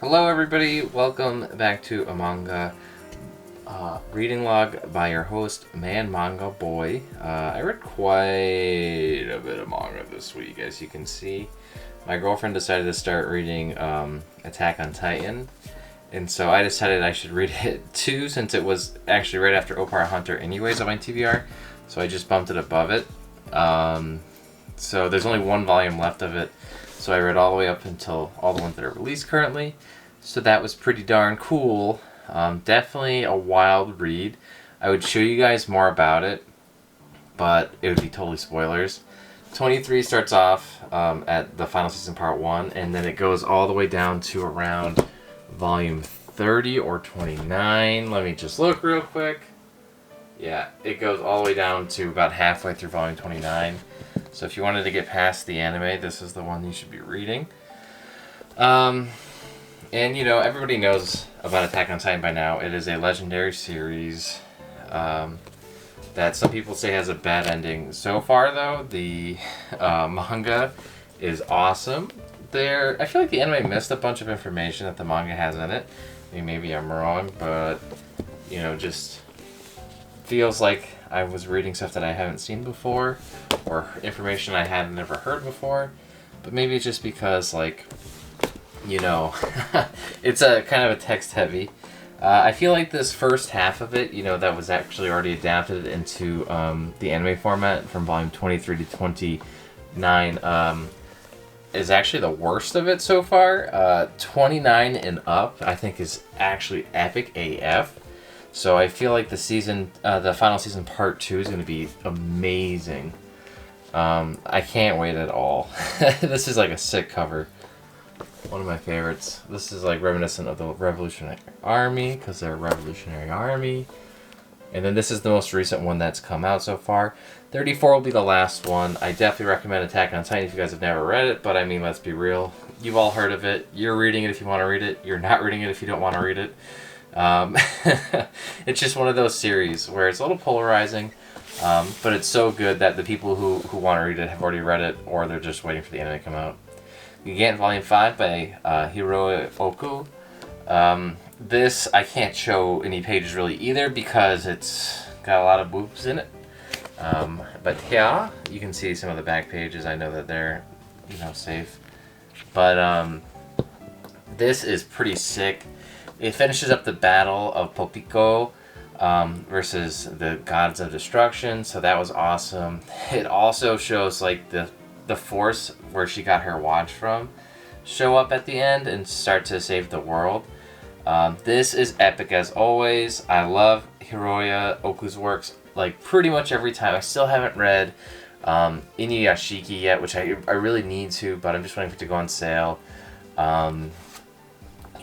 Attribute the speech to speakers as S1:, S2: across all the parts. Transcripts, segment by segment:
S1: Hello everybody, welcome back to a manga reading log by your host, Manga Boy. I read quite a bit of manga this week, as you can see. My girlfriend decided to start reading Attack on Titan, and so I decided I should read it too, since it was actually right after Opera Hunter anyways on my TBR, so I just bumped it above it. So there's only one volume left of it, so I read all the way up until all the ones that are released currently. So that was pretty darn cool. Definitely a wild read. I would show you guys more about it, but it would be totally spoilers. 23 starts off at the final season part 1, and then it goes all the way down to around volume 30 or 29. Let me just look real quick. Yeah, it goes all the way down to about halfway through volume 29. So if you wanted to get past the anime, this is the one you should be reading. And, you know, everybody knows about Attack on Titan by now. It is a legendary series that some people say has a bad ending. So far, though, the manga is awesome. I feel like the anime missed a bunch of information that the manga has in it. I mean, maybe I'm wrong, but, you know, just feels like I was reading stuff that I haven't seen before, or information I had never heard before. But maybe it's just because, like, you know, it's a kind of a text heavy. I feel like this first half of it, you know, that was actually already adapted into the anime format from volume 23 to 29, is actually the worst of it so far. 29 and up, I think, is actually epic AF. So I feel like the final season part 2 is going to be amazing. I can't wait at all. This is like a sick cover. One of my favorites. This is like reminiscent of the Revolutionary Army, because they're a Revolutionary Army. And then this is the most recent one that's come out so far. 34 will be the last one. I definitely recommend Attack on Titan if you guys have never read it, but I mean, let's be real. You've all heard of it. You're reading it if you want to read it. You're not reading it if you don't want to read it. It's just one of those series where it's a little polarizing, but it's so good that the people who want to read it have already read it, or they're just waiting for the anime to come out. Gigant Volume 5 by Hiroya Oku. This, I can't show any pages really either because it's got a lot of boobs in it. But yeah, you can see some of the back pages. I know that they're, you know, safe. But this is pretty sick. It finishes up the battle of Popiko versus the Gods of Destruction, so that was awesome. It also shows like the force where she got her watch from show up at the end and start to save the world. This is epic as always. I love Hiroya Oku's works like pretty much every time. I still haven't read Inuyashiki yet, which I really need to, but I'm just waiting for it to go on sale. And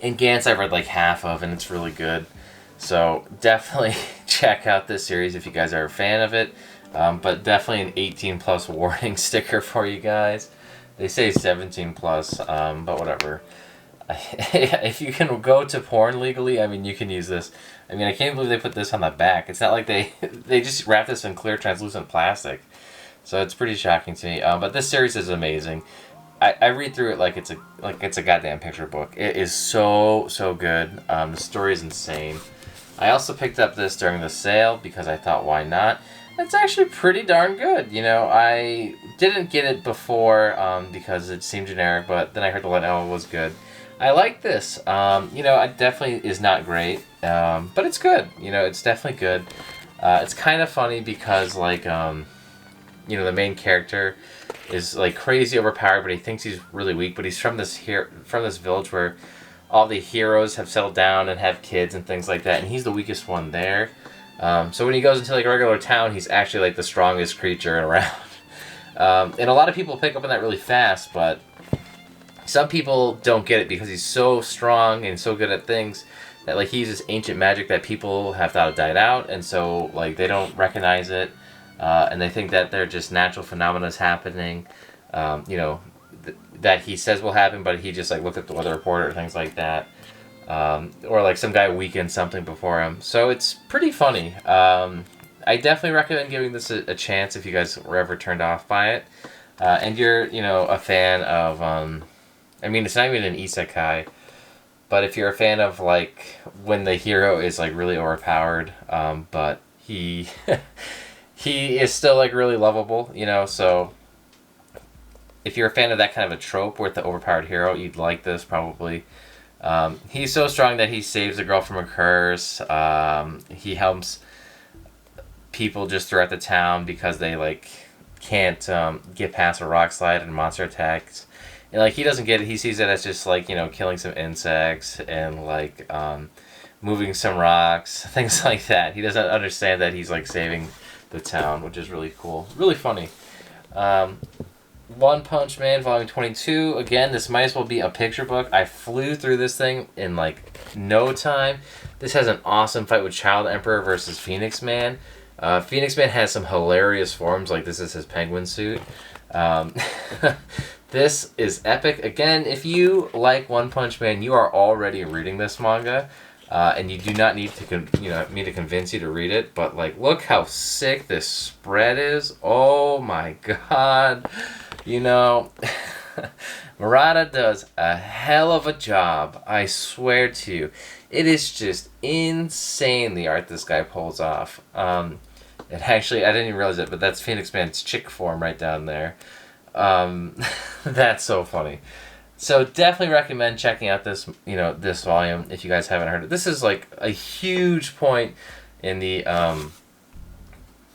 S1: Gantz I've read like half of, and it's really good. So definitely check out this series if you guys are a fan of it. But definitely an 18 plus warning sticker for you guys. They say 17 plus, but whatever. If you can go to porn legally, I mean, you can use this. I mean, I can't believe they put this on the back. It's not like they just wrap this in clear translucent plastic. So it's pretty shocking to me. But this series is amazing. I read through it like it's a goddamn picture book. It is so good. The story is insane. I also picked up this during the sale because I thought, why not? It's actually pretty darn good. You know, I didn't get it before because it seemed generic, but then I heard the light novel was good. I like this. You know, it definitely is not great, but it's good. You know, it's definitely good. It's kind of funny because, like, you know, the main character is like crazy overpowered, but he thinks he's really weak. But he's from this village where all the heroes have settled down and have kids and things like that, and he's the weakest one there. So when he goes into like a regular town, he's actually like the strongest creature around. And a lot of people pick up on that really fast, but some people don't get it because he's so strong and so good at things that like he uses ancient magic that people have thought died out, and so like they don't recognize it, and they think that they're just natural phenomena happening, you know, that he says will happen, but he just like looked at the weather report or things like that. Or like some guy weakened something before him. So it's pretty funny. I definitely recommend giving this a chance if you guys were ever turned off by it. And you're, you know, a fan of, I mean, it's not even an isekai, But if you're a fan of like when the hero is like really overpowered, but he he is still like really lovable, you know, so if you're a fan of that kind of a trope with the overpowered hero, you'd like this probably. He's so strong that he saves a girl from a curse. He helps people just throughout the town because they like can't get past a rock slide and monster attacks. And like he doesn't get it. He sees it as just like, you know, killing some insects and like moving some rocks, things like that. He doesn't understand that he's like saving the town, which is really cool, really funny. One Punch Man, Volume 22. Again, this might as well be a picture book. I flew through this thing in like no time. This has an awesome fight with Child Emperor versus Phoenix Man. Phoenix Man has some hilarious forms, like this is his penguin suit. This is epic. Again, if you like One Punch Man, you are already reading this manga, and you do not need to me to convince you to read it. But like, look how sick this spread is. Oh my god. You know, Murata does a hell of a job, I swear to you. It is just insane the art this guy pulls off. And actually, I didn't even realize it, but that's Phoenix Man's chick form right down there. That's so funny. So definitely recommend checking out this, this volume if you guys haven't heard it. This is like a huge point in the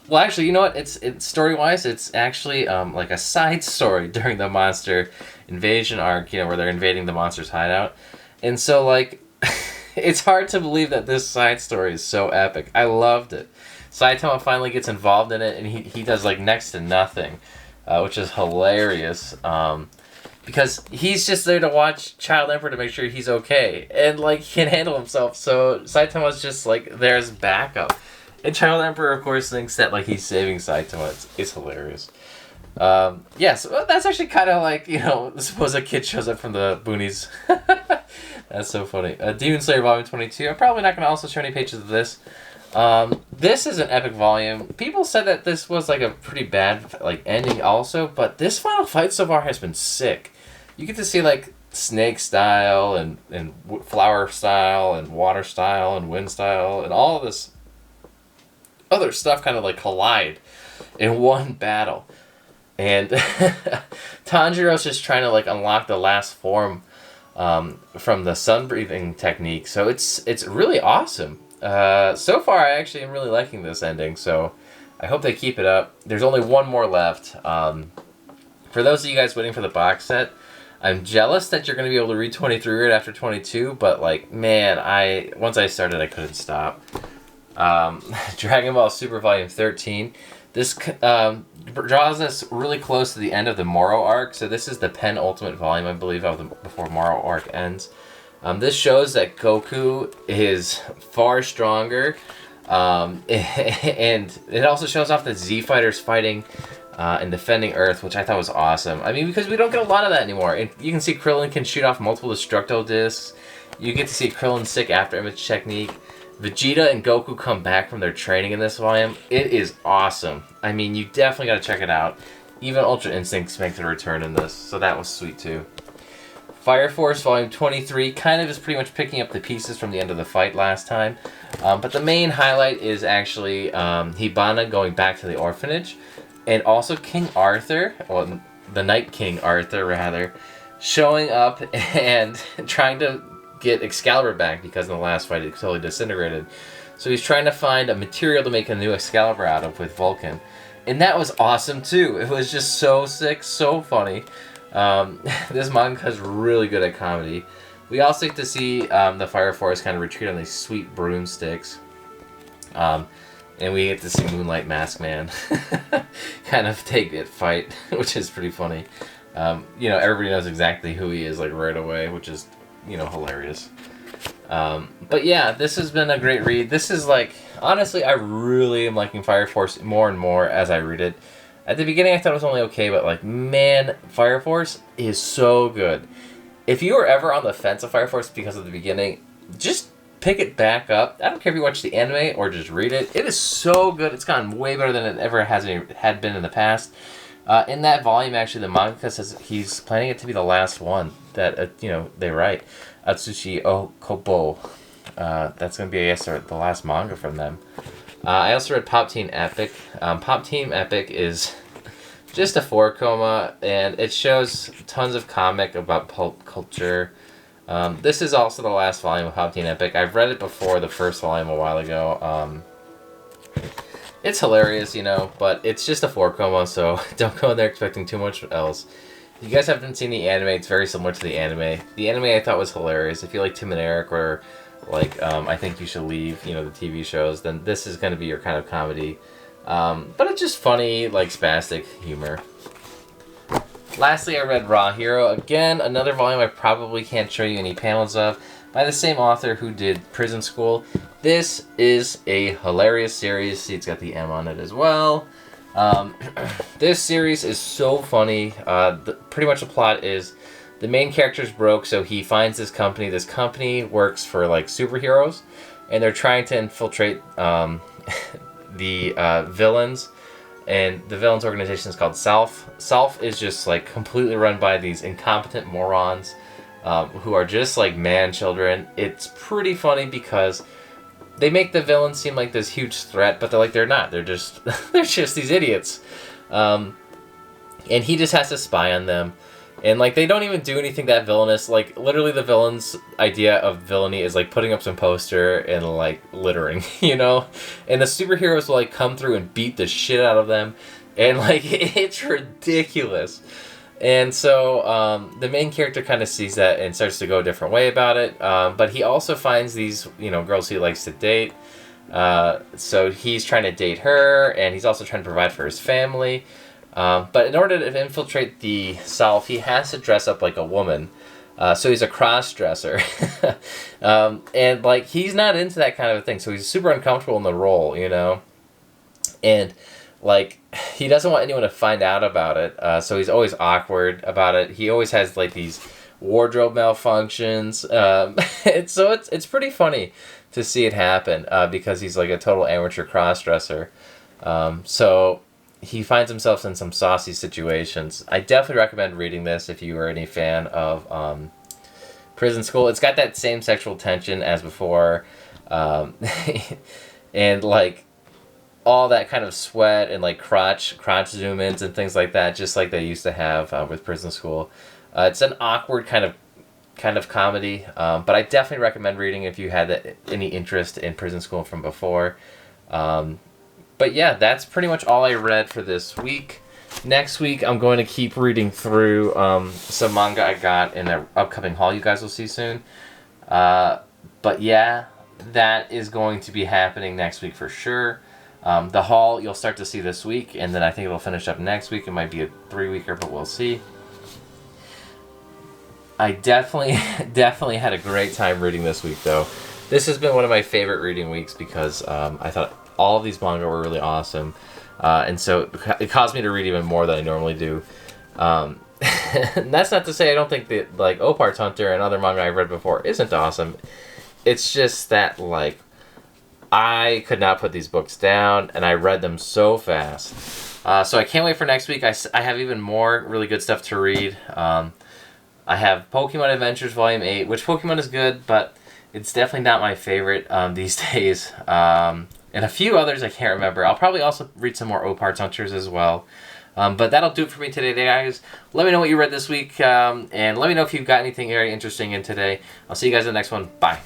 S1: well, actually, you know what? It's story-wise, it's actually like a side story during the monster invasion arc, where they're invading the monster's hideout. And so, like, it's hard to believe that this side story is so epic. I loved it. Saitama finally gets involved in it, and he does, like, next to nothing, which is hilarious. Because he's just there to watch Child Emperor to make sure he's okay. And, like, he can handle himself, so Saitama's just, like, there's backup. And Child Emperor, of course, thinks that like he's saving Saitama. It's hilarious. So that's actually kind of like, suppose a kid shows up from the boonies. That's so funny. Demon Slayer Volume 22. I'm probably not going to also show any pages of this. This is an epic volume. People said that this was like a pretty bad like ending also, but this final fight so far has been sick. You get to see like snake style and flower style and water style and wind style and all of this other stuff kind of like collide in one battle. And Tanjiro's just trying to like unlock the last form from the sun breathing technique. So it's really awesome. So far I actually am really liking this ending, so I hope they keep it up. There's only one more left. For those of you guys waiting for the box set, I'm jealous that you're going to be able to read 23 right after 22, but like, man, once I started I couldn't stop. Dragon Ball Super Volume 13. This draws us really close to the end of the Moro arc, so this is the penultimate volume, I believe, before Moro arc ends. This shows that Goku is far stronger, and it also shows off that Z Fighter's fighting and defending Earth, which I thought was awesome. I mean, because we don't get a lot of that anymore. And you can see Krillin can shoot off multiple Destructo Discs. You get to see Krillin's sick after image technique. Vegeta and Goku come back from their training in this volume. It is awesome. I mean, you definitely got to check it out. Even Ultra Instincts make their return in this, so that was sweet too. Fire Force Volume 23 kind of is pretty much picking up the pieces from the end of the fight last time. But the main highlight is actually Hibana going back to the orphanage. And also King Arthur, well, the Night King Arthur rather, showing up and trying to get Excalibur back because in the last fight it totally disintegrated. So he's trying to find a material to make a new Excalibur out of with Vulcan. And that was awesome too. It was just so sick, so funny. This manga is really good at comedy. We also get to see the Fire Force kind of retreat on these sweet broomsticks. And we get to see Moonlight Mask Man kind of take it fight, which is pretty funny. Everybody knows exactly who he is like right away, which is hilarious. But yeah, this has been a great read. This is like, honestly, I really am liking Fire Force more and more as I read it. At the beginning I thought it was only okay, but like, man, Fire Force is so good. If you were ever on the fence of Fire Force because of the beginning, just pick it back up. I don't care if you watch the anime or just read it. It is so good. It's gotten way better than it ever had been in the past. In that volume, actually, the mangaka says he's planning it to be the last one that they write. Atsushi Okobo. That's going to be, I guess, the last manga from them. I also read Popteen Epic. Popteen Epic is just a 4-koma, and it shows tons of comic about pulp culture. This is also the last volume of Popteen Epic. I've read it before, the first volume a while ago. It's hilarious, but it's just a 4-koma, so don't go in there expecting too much else. If you guys haven't seen the anime, it's very similar to the anime. The anime I thought was hilarious. If you like Tim and Eric or I Think You Should Leave, the TV shows, then this is going to be your kind of comedy. But it's just funny, spastic humor. Lastly, I read Raw Hero. Again, another volume I probably can't show you any panels of, by the same author who did Prison School. This is a hilarious series. See, it's got the M on it as well. This series is so funny. Pretty much the plot is the main character's broke, so he finds this company. This company works for superheroes, and they're trying to infiltrate the villains. And the villains organization is called Self. Self is just completely run by these incompetent morons who are just man children. It's pretty funny because they make the villains seem like this huge threat, but they're not. They're just these idiots. And he just has to spy on them. And they don't even do anything that villainous. Literally the villain's idea of villainy is putting up some poster and littering, And the superheroes will come through and beat the shit out of them. And it's ridiculous. And so the main character kind of sees that and starts to go a different way about it. But he also finds these, girls he likes to date. So he's trying to date her, and he's also trying to provide for his family. But in order to infiltrate the Self, he has to dress up like a woman. So he's a cross-dresser. And he's not into that kind of a thing. So he's super uncomfortable in the role, And he doesn't want anyone to find out about it. So he's always awkward about it. He always has these wardrobe malfunctions. It's pretty funny to see it happen because he's a total amateur cross-dresser. So he finds himself in some saucy situations. I definitely recommend reading this if you are any fan of Prison School. It's got that same sexual tension as before. And all that kind of sweat and crotch zoom-ins and things like that, just like they used to have with Prison School. It's an awkward kind of comedy, but I definitely recommend reading if you had any interest in Prison School from before. But yeah, that's pretty much all I read for this week. Next week, I'm going to keep reading through some manga I got in an upcoming haul you guys will see soon. But yeah, that is going to be happening next week for sure. The haul you'll start to see this week, and then I think it'll finish up next week. It might be a 3-weeker, but we'll see. I definitely had a great time reading this week, though. This has been one of my favorite reading weeks because I thought all of these manga were really awesome. And so it caused me to read even more than I normally do. And that's not to say I don't think that Opart's Hunter and other manga I've read before isn't awesome. It's just that I could not put these books down, and I read them so fast. So I can't wait for next week. I have even more really good stuff to read. I have Pokemon Adventures Volume 8, which Pokemon is good, but it's definitely not my favorite these days. And a few others I can't remember. I'll probably also read some more Opart's Hunters as well. But that'll do it for me today, guys. Let me know what you read this week, and let me know if you've got anything very interesting in today. I'll see you guys in the next one. Bye.